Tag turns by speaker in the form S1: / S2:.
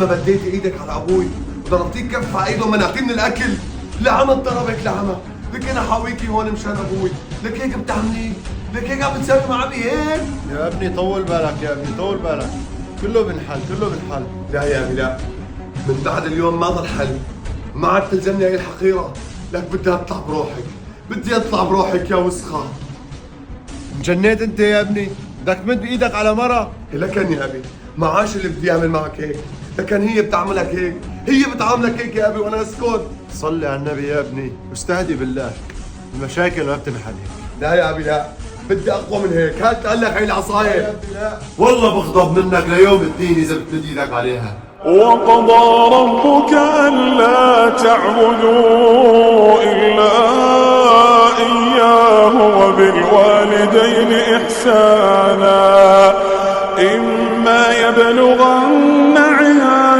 S1: ما بديتي ايدك على ابوي وضربتيه كف على ايده ومنعتيه من الاكل. لعمى ضربك لعمى. لك انا حاويكي هون مشان ابوي. لك هيك بتعملي؟ لك هيك عم بتسوي مع ابي هيك؟
S2: يا ابني طول بالك يا ابني طول بالك، كله بنحل كله بنحل.
S1: لا يا ابي لا، من بعد اليوم ما ضل حل. ما عاد تلزمني هي الحقيره. لك بدي اطلع بروحك، بدي اطلع بروحك يا وسخه.
S2: انجنيت انت يا ابني؟ بدك تمد ايدك على مرة؟
S1: لكن يا ابي معاش اللي بدي اعمل معك هيك. لكن هي بتعملك هيك، هي بتعاملك هيك يا ابي وانا اسكت.
S2: صلي على النبي يا ابني واستهدي بالله، المشاكل ما بتنحل هيك.
S1: لا يا ابي لا، بدي اقوى من هيك. هات تقلك هي العصايه.
S2: لا
S1: والله بغضب منك ليوم الدين اذا بتمد ايدك عليها.
S3: وقضى ربك ألا تعبدوا إلا إياه وبالوالدين إحسانا إما يبلغن